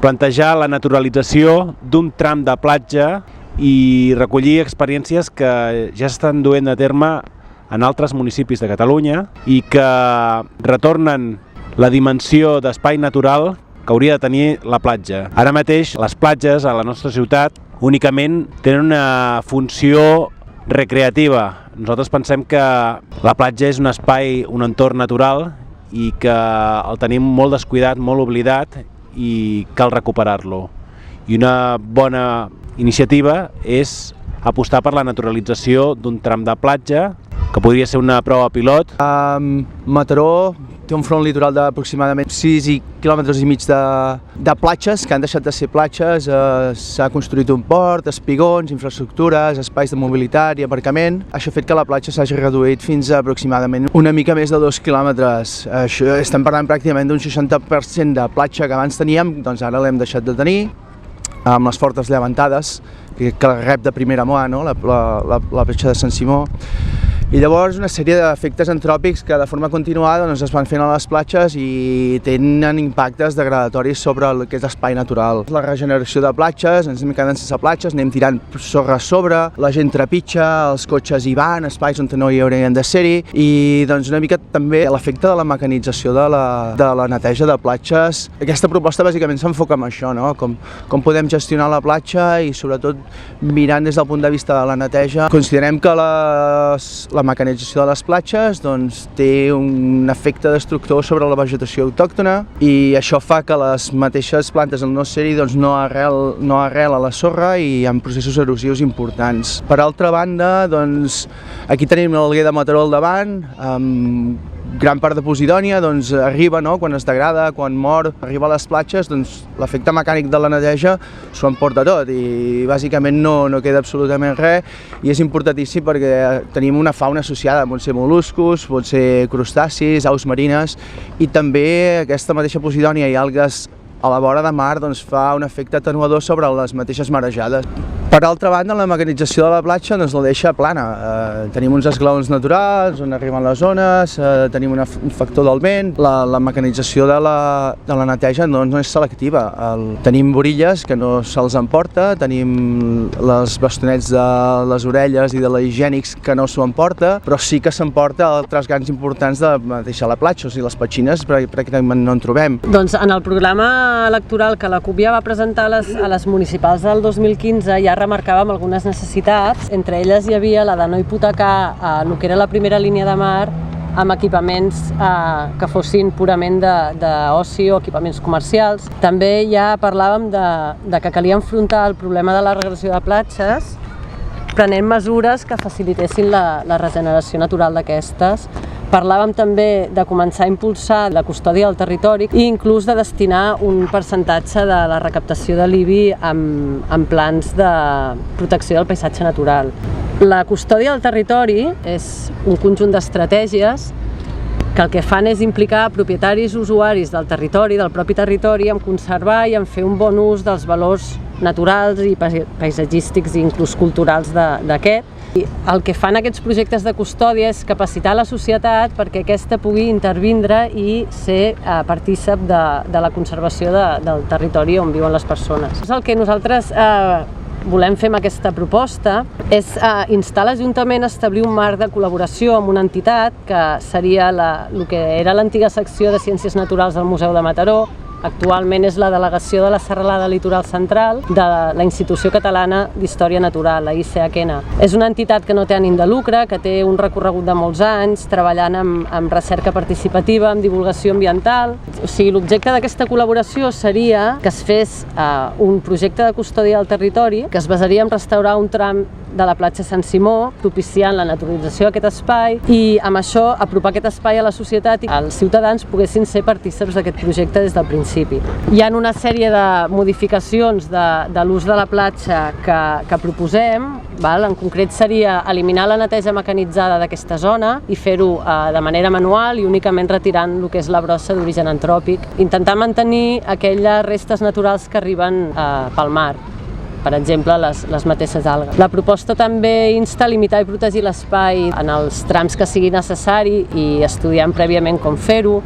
plantejar la naturalització d'un tram de platja i recollir experiències que ja s'estan duent a terme en altres municipis de Catalunya i que retornen la dimensió d'espai natural que hauria de tenir la platja. Ara mateix les platges a la nostra ciutat únicament tenen una funció recreativa. Nosaltres pensem que la platja és un espai, un entorn natural i que el tenim molt descuidat, molt oblidat i cal recuperar-lo. I una bona iniciativa és apostar per la naturalització d'un tram de platja que podria ser una prova pilot. Mataró té un front litoral d'aproximadament 6,5 quilòmetres de platges que han deixat de ser platges. S'ha construït un port, espigons, infraestructures, espais de mobilitat i aparcament. Això ha fet que la platja s'hagi reduït fins a aproximadament una mica més de 2 quilòmetres. Estem parlant pràcticament d'un 60% de platja que abans teníem, doncs ara l'hem deixat de tenir, amb les fortes llevantades que rep de primera mà, no? la platja de Sant Simó. I llavors una sèrie d'efectes antròpics que de forma continuada es van fent a les platges i tenen impactes degradatoris sobre el que és l'espai natural. La regeneració de platges, ens anem quedant sense platges, anem tirant sorra a sobre, la gent trepitja, els cotxes hi van, espais on no hi haurien de ser-hi i doncs una mica també l'efecte de la mecanització de la neteja de platges. Aquesta proposta bàsicament s'enfoca en això, no? Com podem gestionar la platja i sobretot mirant des del punt de vista de la neteja. Considerem que la mecanització de les platges té un efecte destructor sobre la vegetació autòctona i això fa que les mateixes plantes al no ser-hi no arrel a la sorra i hi ha processos erosius importants. Per altra banda, aquí tenim l'Alguer de Mataró al davant, gran part de Posidònia arriba, quan es degrada, quan mor, arriba a les platges, l'efecte mecànic de la neteja s'ho emporta tot i bàsicament no queda absolutament res i és importantíssim perquè tenim una fauna associada, pot ser mol·luscos, pot ser crustacis, aus marines i també aquesta mateixa Posidònia i algues a la vora de mar fa un efecte atenuador sobre les mateixes marejades. Per altra banda, la mecanització de la platja la deixa plana. Tenim uns esglaons naturals on arriben les ones, tenim un factor del vent. La mecanització de la neteja no és selectiva. Tenim borilles que no se'ls emporta, tenim els bastonets de les orelles i de la higiènics que no s'ho emporta, però sí que s'emporta altres grans importants de deixar la platja, o sigui, les petxines pràcticament no en trobem. Doncs en el programa electoral que la CUP ja va presentar a les municipals del 2015 ja remarcàvem algunes necessitats, entre elles hi havia la de no hipotecar el que era la primera línia de mar amb equipaments que fossin purament d'oci o equipaments comercials. També ja parlàvem de que calia enfrontar el problema de la regressió de platges prenent mesures que facilitessin la regeneració natural d'aquestes. Parlàvem també de començar a impulsar la custòdia del territori i inclús de destinar un percentatge de la recaptació de l'IBI en plans de protecció del paisatge natural. La custòdia del territori és un conjunt d'estratègies que el que fan és implicar propietaris i usuaris del territori, del propi territori, en conservar i en fer un bon ús dels valors naturals i paisatgístics i inclús culturals d'aquest. I el que fan aquests projectes de custòdia és capacitar la societat perquè aquesta pugui intervindre i ser partícip de la conservació del territori on viuen les persones. El que nosaltres volem fer amb aquesta proposta és instar l'Ajuntament a establir un marc de col·laboració amb una entitat que seria el que era l'antiga secció de Ciències Naturals del Museu de Mataró. Actualment és la delegació de la Serralada Litoral Central de la Institució Catalana d'Història Natural, la ICHN. És una entitat que no té ànim de lucre, que té un recorregut de molts anys, treballant amb recerca participativa, amb divulgació ambiental. O sigui, l'objecte d'aquesta col·laboració seria que es fes un projecte de custòdia del territori que es basaria en restaurar un tram de la platja Sant Simó, propiciant la naturalització d'aquest espai i amb això apropar aquest espai a la societat i els ciutadans poguessin ser partícips d'aquest projecte des del principi. Hi ha una sèrie de modificacions de l'ús de la platja que proposem, en concret seria eliminar la neteja mecanitzada d'aquesta zona i fer-ho de manera manual i únicament retirant el que és la brossa d'origen antròpic, intentar mantenir aquelles restes naturals que arriben pel mar, per exemple, les mateixes algues. La proposta també insta a limitar i protegir l'espai en els trams que sigui necessari i estudiant prèviament com fer-ho.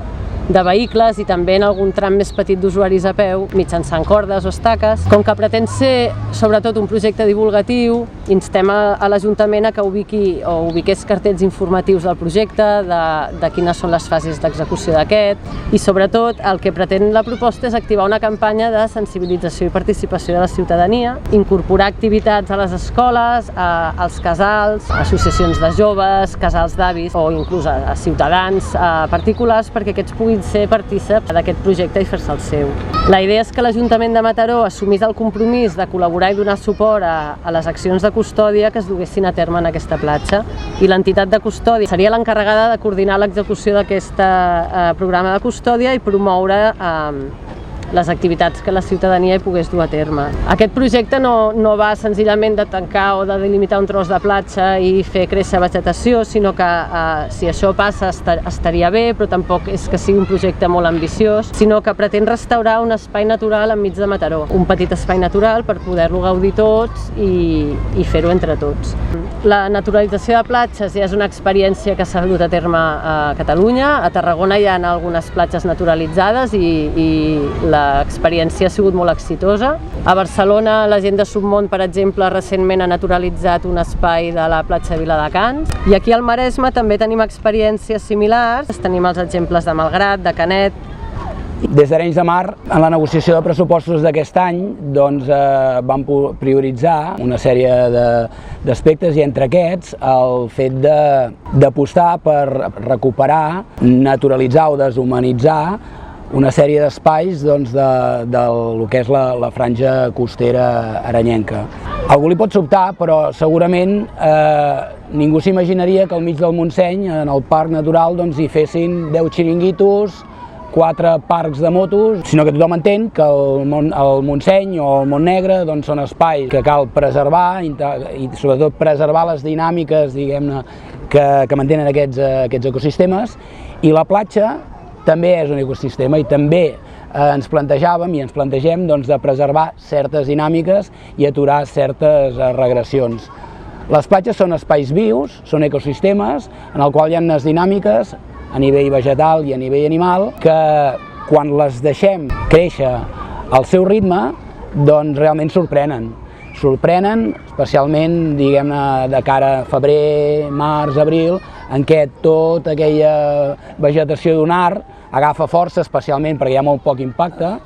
de vehicles i també en algun tram més petit d'usuaris a peu mitjançant cordes o estaques. Com que pretén ser sobretot un projecte divulgatiu, instem a l'Ajuntament a que ubiqués cartells informatius del projecte, de quines són les fases d'execució d'aquest i sobretot el que pretén la proposta és activar una campanya de sensibilització i participació de la ciutadania, incorporar activitats a les escoles, als casals, associacions de joves, casals d'avis o inclús a ciutadans particulars perquè aquests puguin ser partícips d'aquest projecte i fer-se el seu. La idea és que l'Ajuntament de Mataró assumís el compromís de col·laborar i donar suport a les accions de custòdia que es duguessin a terme en aquesta platja i l'entitat de custòdia seria l'encarregada de coordinar l'execució d'aquest programa de custòdia i promoure les activitats que la ciutadania hi pogués dur a terme. Aquest projecte no va senzillament de tancar o de delimitar un tros de platja i fer créixer vegetació, sinó que si això passa estaria bé, però tampoc és que sigui un projecte molt ambiciós, sinó que pretén restaurar un espai natural enmig de Mataró, un petit espai natural per poder-lo gaudir tots i fer-ho entre tots. La naturalització de platges ja és una experiència que s'ha dut a terme a Catalunya. A Tarragona hi ha algunes platges naturalitzades i l'experiència ha sigut molt exitosa. A Barcelona, la gent de Submont, per exemple, recentment ha naturalitzat un espai de la platja de Viladecans. I aquí al Maresme també tenim experiències similars. Tenim els exemples de Malgrat, de Canet. Des d'Arenys de Mar, en la negociació de pressupostos d'aquest any, vam prioritzar una sèrie d'aspectes i entre aquests el fet d'apostar per recuperar, naturalitzar o deshumanitzar una sèrie d'espais del que és la franja costera arenyenca. Algú li pot sobtar, però segurament ningú s'imaginaria que al mig del Montseny, en el parc natural, hi fessin 10 xiringuitos, 4 parcs de motos, sinó que tothom entén que el Montseny o el Montnegre són espais que cal preservar i sobretot preservar les dinàmiques, diguem-ne, que mantenen aquests ecosistemes, i la platja també és un ecosistema i també ens plantejàvem i ens plantegem de preservar certes dinàmiques i aturar certes regressions. Les platges són espais vius, són ecosistemes en el qual hi ha unes dinàmiques a nivell vegetal i a nivell animal que quan les deixem créixer al seu ritme realment sorprenen. Sorprenen especialment, diguem-ne, de cara a febrer, març, abril, en què tota aquella vegetació d'un art agafa força, especialment perquè hi ha molt poc impacte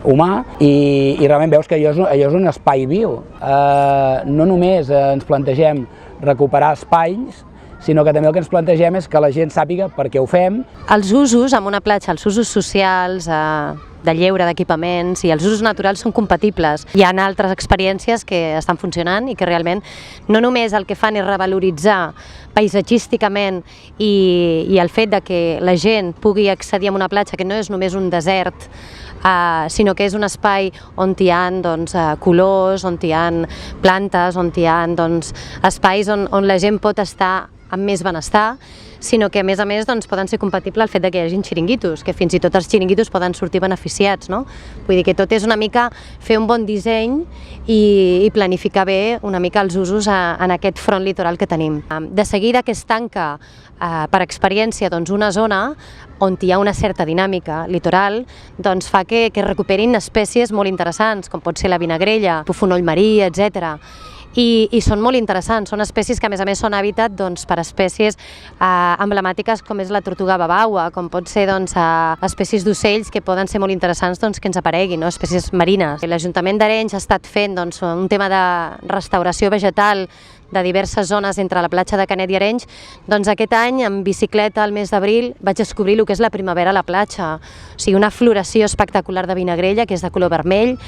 humà, i realment veus que allò és un espai viu. No només ens plantegem recuperar espais, sinó que també el que ens plantegem és que la gent sàpiga per què ho fem. Els usos en una platja, els usos socials, de lleure, d'equipaments i els usos naturals són compatibles. Hi ha altres experiències que estan funcionant i que realment no només el que fan és revaloritzar paisatgísticament i el fet de que la gent pugui accedir a una platja que no és només un desert, sinó que és un espai on hi ha colors, on hi ha plantes, on hi ha espais on la gent pot estar amb més benestar, sinó que a més poden ser compatibles el fet que hi hagi xiringuitos, que fins i tot els xiringuitos poden sortir beneficiats, no? Vull dir que tot és una mica fer un bon disseny i planificar bé una mica els usos en aquest front litoral que tenim. De seguida que es tanca per experiència una zona on hi ha una certa dinàmica litoral, fa que recuperin espècies molt interessants, com pot ser la vinagrella, fonoll marí, etc. I són molt interessants, són espècies que a més són hàbitat per espècies emblemàtiques com és la tortuga babaua, com pot ser espècies d'ocells que poden ser molt interessants que ens apareguin, espècies marines. L'Ajuntament d'Arenys ha estat fent un tema de restauració vegetal de diverses zones entre la platja de Canet i Arenys. Aquest any, en bicicleta, al mes d'abril, vaig descobrir el que és la primavera a la platja. O sigui, una floració espectacular de vinagrella, que és de color vermell,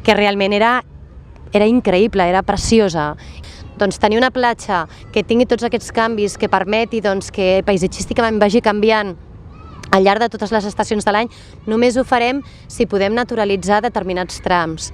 que realment era increïble, era preciosa. Tenir una platja que tingui tots aquests canvis, que permeti que paisatgísticament vagi canviant al llarg de totes les estacions de l'any, només ho farem si podem naturalitzar determinats trams.